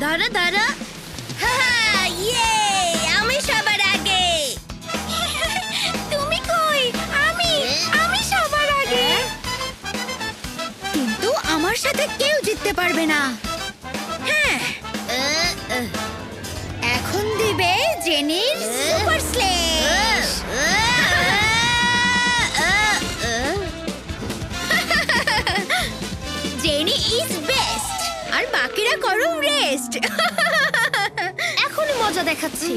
ধরো ধরো। ইয়ে, আমি সবার আগে। তুমি কই? আমি সবার আগে। কিন্তু আমার সাথে কেউ জিততে পারবে না। হ্যাঁ, এখন দিবে জেনির super slash. Jenny is best, আর বাকিরা করো রেস্ট। এখনই মজা দেখাচ্ছি।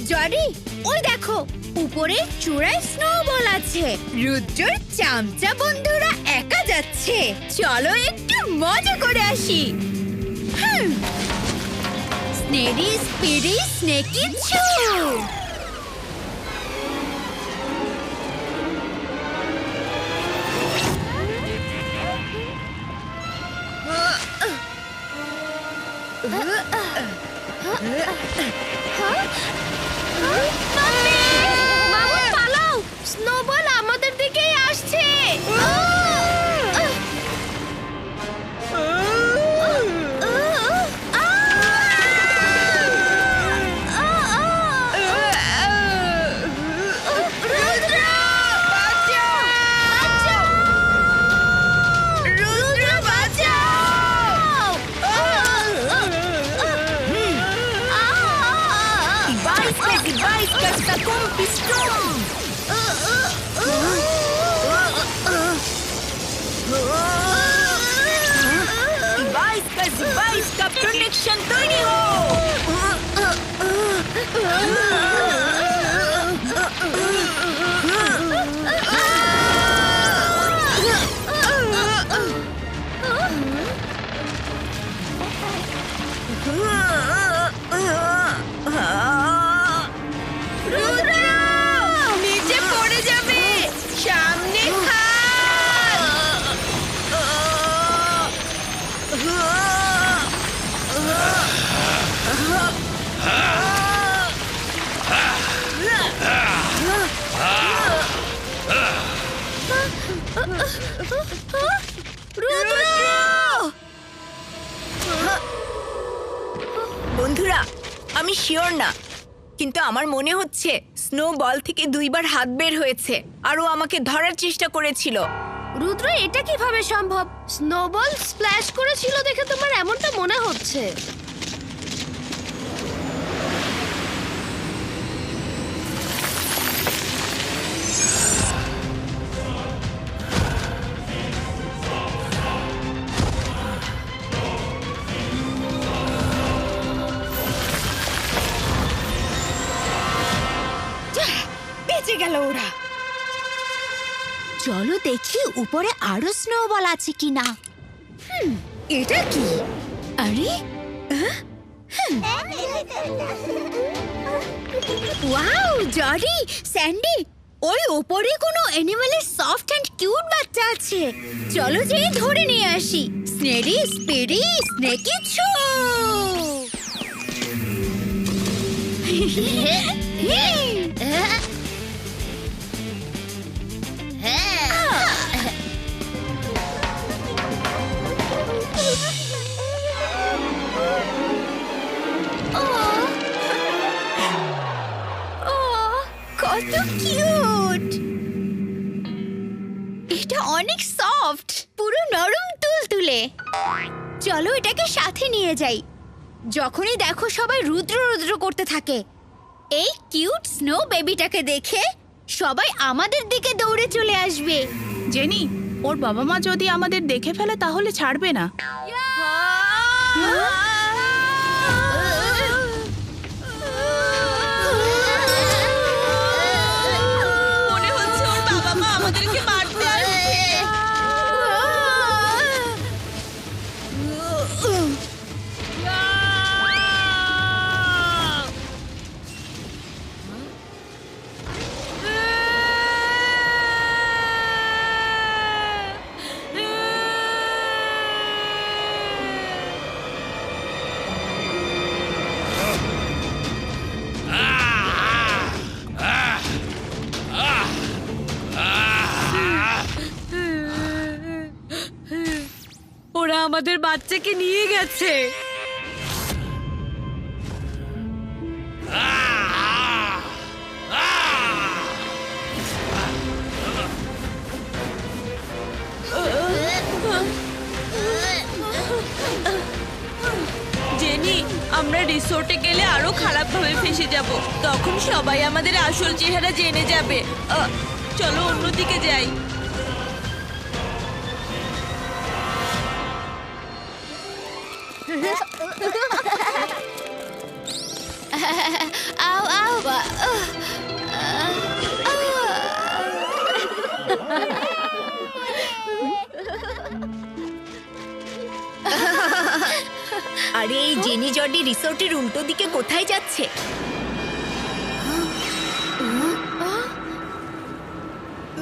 জরি, ওই দেখো উপরে চূড়ায় স্নোবল আছে। রুদ্রর চামচা বন্ধুরা একা যাচ্ছে। চলো একটু মজা করে আসি। স্নেডি স্পিডি স্নেকি ছু। মামুন পালাও, স্নোবল আমাদের দিকেই আসছে। প্রোটেকশন তৈরি হো। নিচে পড়ে যাবে, সামনে বন্ধুরা, আমি শিওর না, কিন্তু আমার মনে হচ্ছে স্নো বল থেকে দুইবার হাত বের হয়েছে আর ও আমাকে ধরার চেষ্টা করেছিল। রুদ্র, এটা কিভাবে সম্ভব? স্নোবল স্প্ল্যাশ করেছিল দেখে তোমার এমনটা মনে হচ্ছে। বেঁচে গেল ওরা। চলো দেখি উপরে আরো স্নোবল আছে কিনা। এটা কি? আরে ওয়াও, জরি, স্যান্ডি, ওই উপরে কোনো অ্যানিমালের সফট এন্ড কিউট বাচ্চা আছে। চলো যে ধরে নিয়ে আসি। স্নেডি স্পিডি স্নেকি ছু। কত কিউট! এটা অনেক সফট, পুরো নরম তুলতুলে। চলো এটাকে সাথে নিয়ে যাই। যখনই দেখো সবাই রুদ্র রুদ্র করতে থাকে, এই কিউট স্নো বেবিটাকে দেখে সবাই আমাদের দিকে দৌড়ে চলে আসবে। জেনি, ওর বাবা মা যদি আমাদের দেখে ফেলে তাহলে ছাড়বে না। মনে হচ্ছে ওর বাবা মা আমাদেরকে মারতে আসবে। আমাদের বাচ্চাকে নিয়ে গেছে। জেনি, আমরা রিসোর্টে গেলে আরো খারাপভাবে ফেসে যাব। তখন সবাই আমাদের আসল চেহারা জেনে যাবে। চলো অন্যদিকে যাই। আও আও আরে এই জেনি জর্ডি রিসোর্টের উল্টো দিকে কোথায় যাচ্ছে?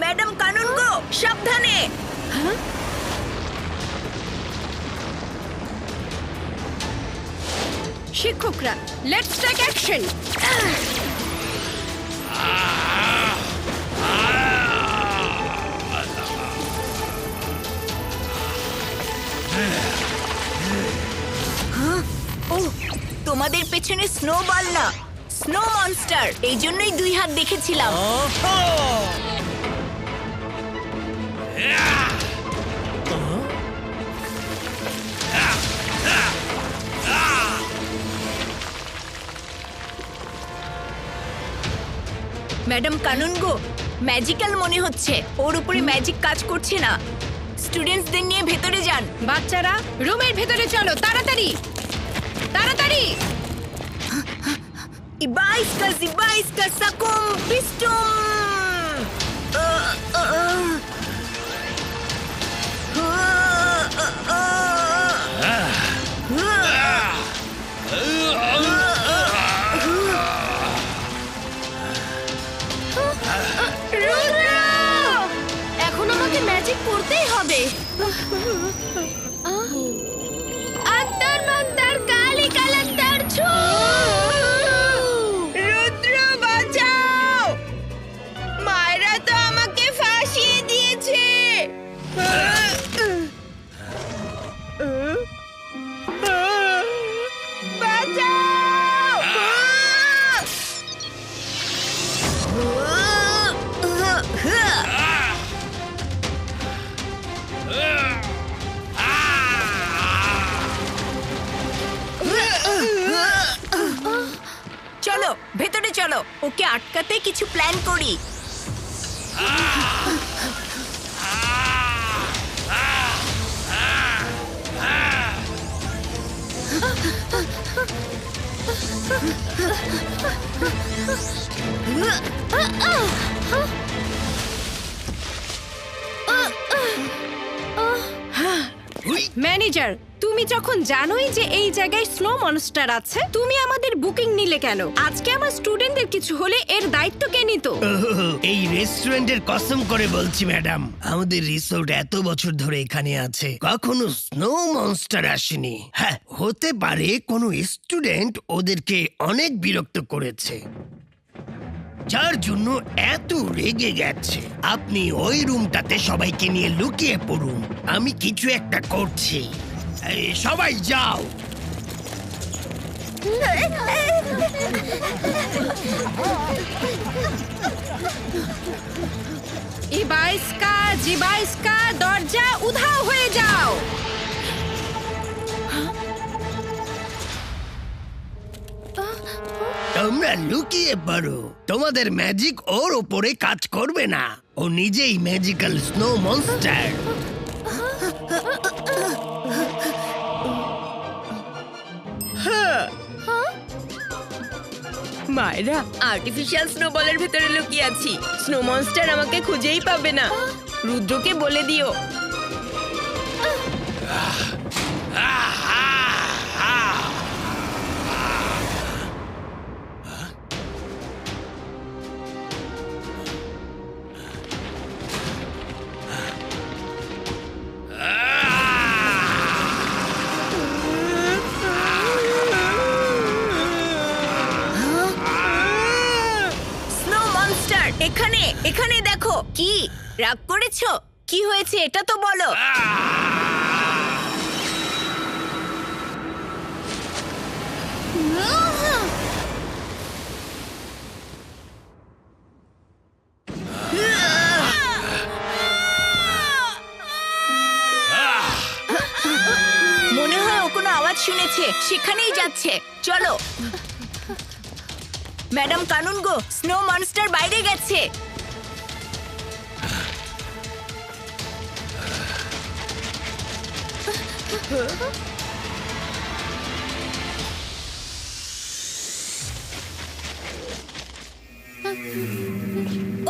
ম্যাডাম কানুন গো, সাবধানে! শিক্ষকরা, লেটস টেক অ্যাকশন। ও, তোমাদের পেছনে স্নোবল না, স্নো মনস্টার। এই জন্যই 2 হাত দেখেছিলাম। ম্যাডাম কানুন গো, ম্যাজিক্যাল মনে হচ্ছে। ওর উপরে ম্যাজিক কাজ করছে না। স্টুডেন্টসদের নিয়ে ভেতরে যান। বাচ্চারা, রুমের ভেতরে চলো, তাড়াতাড়ি তাড়াতাড়ি। Ibaisca sacum pistum. এখন আমাকে ম্যাজিক করতেই হবে। আন্তর মন্তর কালি কালান্তর ছু। রুদ্র বাঁচাও! মায়েরা তো আমাকে ফাঁসিয়ে দিয়েছে। চলো ভেতরে চলো, ওকে আটকাতে কিছু প্ল্যান করি। ম্যানেজার, তুমি যখন জানোই যে এই জায়গায় স্নো মনস্টার আছে, তুমি আমাদের বুকিং নিলে কেন? আজকে আমার স্টুডেন্টদের কিছু হলে এর দায়িত্ব কে নিত? এই রেস্টুরেন্টের কসম করে বলছি ম্যাডাম, আমাদের রিসোর্ট এত বছর ধরে এখানে আছে, কখনো স্নো মনস্টার আসেনি। হ্যাঁ, হতে পারে কোনো স্টুডেন্ট ওদেরকে অনেক বিরক্ত করেছে, যার জন্য এত রেগে গেছে। আপনি ওই রুমটাতে সবাইকে নিয়ে লুকিয়ে পড়ুন, আমি কিছু একটা করছি। এই, সবাই যাও। ইবাইস্কা জিবাইস্কা, দরজা উধাও হয়ে যাও। তোমরা লুকিয়ে পড়ো, তোমাদের ম্যাজিক ওর ওপরে কাজ করবে না। ও নিজেই ম্যাজিক্যাল স্নো মনস্টার। মায়েরা, আর্টিফিশিয়াল স্নোবলের ভেতরে লুকিয়ে আছি। স্নো মনস্টার আমাকে খুঁজেই পাবে না। রুদ্রকে বলে দিও। এখানে এখানে দেখো। কি রাগ করেছো? কি হয়েছে এটা তো বলো। শুনেছে, সেখানেই যাচ্ছে। চলো। ম্যাডাম কানুনগো, স্নো মনস্টার বাইরে গেছে।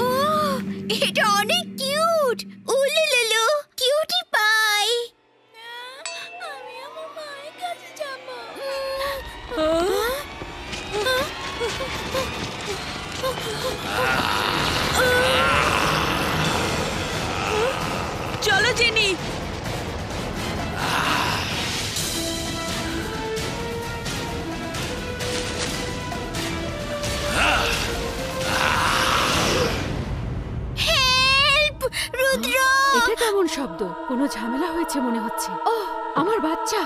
ও এটা অনেক কিউট। উলুলুলু cutie pie. আমি আমার মায়ের কাছে যাব। চলো জেনি। হেল্প রুদ্র। এটা কেমন শব্দ? কোনো ঝামেলা হয়েছে মনে হচ্ছে। ওহ, আমার বাচ্চা।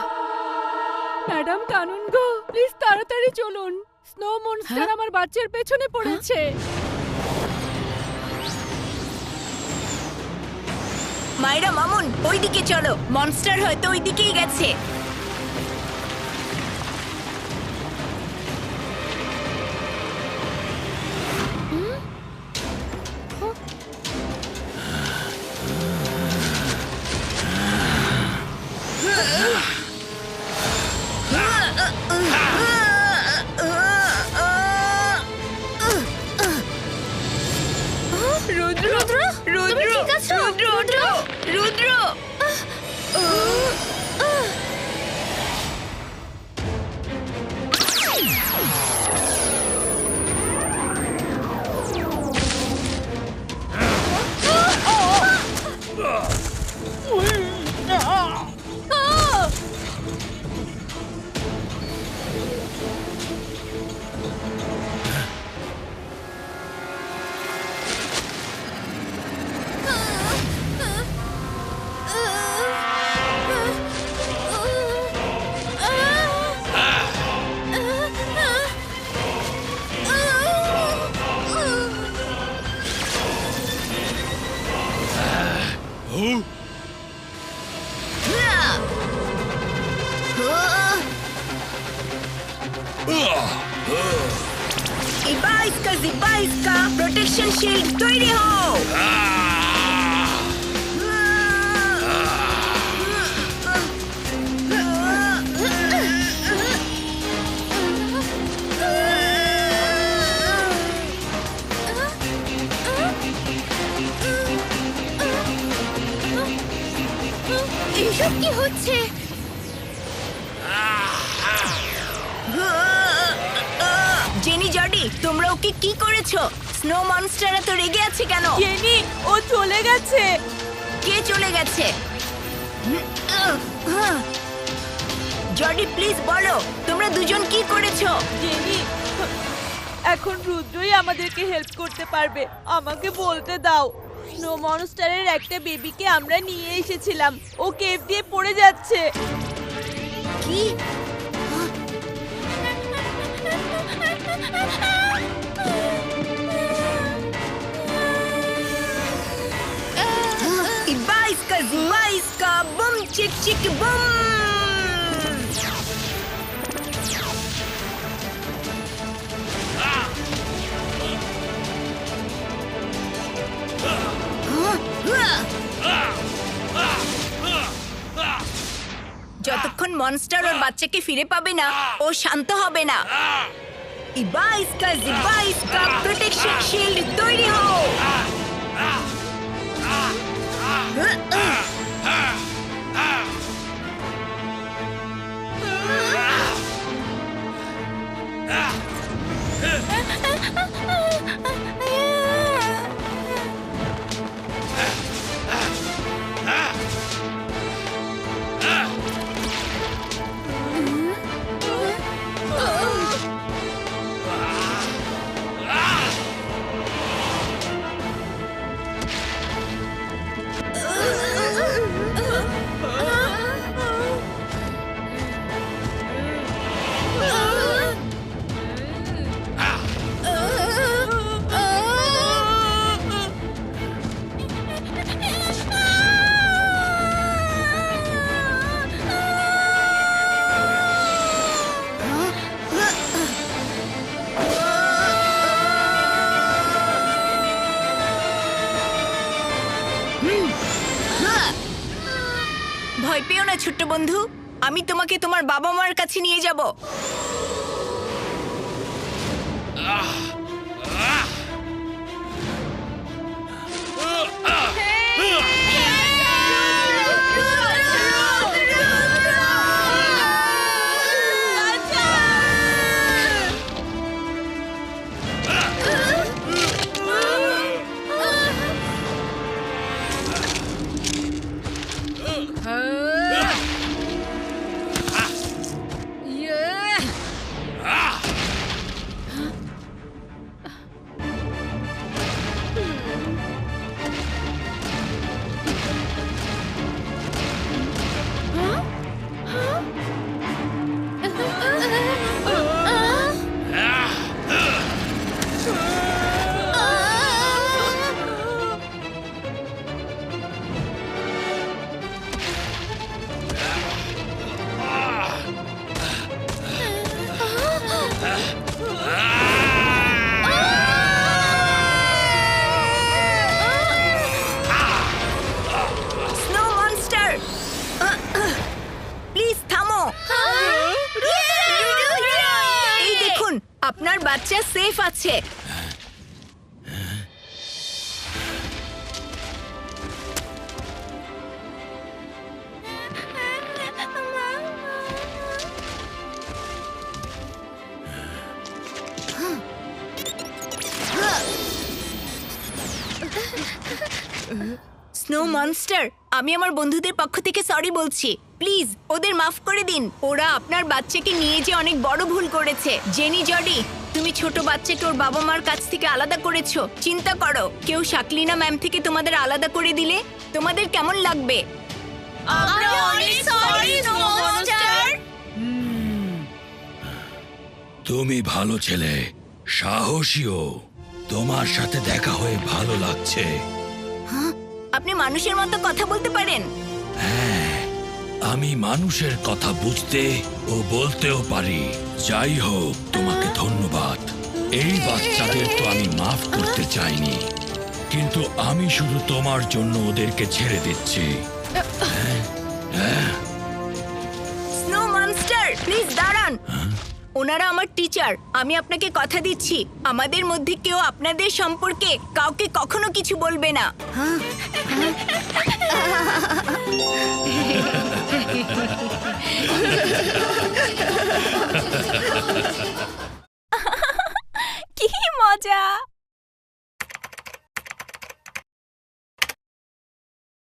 ম্যাডাম কানুনগো, প্লিজ তাড়াতাড়ি চলুন। স্নো মনস্টার আমার বাচ্চার পেছনে পড়েছে। মায়েরা মামুন, ওইদিকে চলো। মনস্টার হয়তো ওইদিকেই গেছে। রুদ্র, রুদ্র, ঠিক আছো? রুদ্র, রুদ্র। ইবাইস্কা প্রোটেকশন শিল্ড তৈরি হও। এসব কি হচ্ছে? জেনি, জডি, তোমরা ওকে কি করেছো? স্নো মনস্টার এত রেগে আছে কেন? জেনি, ও চলে গেছে। কে চলে গেছে? জডি, প্লিজ বলো, তোমরা দুজন কি করেছো? জেনি, এখন রুদ্রই আমাদেরকে হেল্প করতে পারবে। আমাকে বলতে দাও। স্নো মনস্টারের একটা বেবিকে আমরা নিয়ে এসেছিলাম। ও কেভ দিয়ে পড়ে যাচ্ছে। কি? ইবাইস্কা জিবাইস্কা বুম চিক চিক বুম। যতক্ষণ মনস্টার ওর বাচ্চাকে ফিরে পাবে না, ও শান্ত হবে না। ইবাইস্কা জিবাইস্কা প্রোটেকশন শিল্ড তৈরি হও। ভয় পেও না ছোট্ট বন্ধু, আমি তোমাকে তোমার বাবা মার কাছে নিয়ে যাব। স্নো মনস্টার, প্লিজ থামো। এই দেখুন, আপনার বাচ্চা সেফ আছে। স্নো মনস্টার, আমি আমার বন্ধুদের পক্ষ থেকে সরি বলছি। প্লিজ ওদের মাফ করে দিন। ওরা আপনার বাচ্চাকে নিয়ে যে অনেক বড় ভুল করেছে। জেনি, জডি, তুমি ছোট বাচ্চাকে ওর বাবা মার কাছ থেকে আলাদা করেছো। চিন্তা করো, কেউ শাকলিনা ম্যাম থেকে তোমাদের আলাদা করে দিলে তোমাদের কেমন লাগবে? আমরা অনেক সরি স্নো মনস্টার। তুমি ভালো ছেলে, সাহসীও। তোমার সাথে দেখা হয়ে ভালো লাগছে। আপনি মানুষের মতো কথা বলতে পারেন? আমি মানুষের কথা বুঝতে ও বলতেও পারি। যাই হোক, তোমাকে ধন্যবাদ। এই বাচ্চাদের তো আমি মাফ করতে চাইনি, কিন্তু আমি শুধু তোমার জন্য ওদেরকে ছেড়ে দিচ্ছি। স্নো মনস্টার, প্লিজ দাঁড়ান। ওনারা আমার টিচার। আমি আপনাকে কথা দিচ্ছি, আমাদের মধ্যে কেউ আপনাদের সম্পর্কে কাউকে কখনো কিছু বলবে না।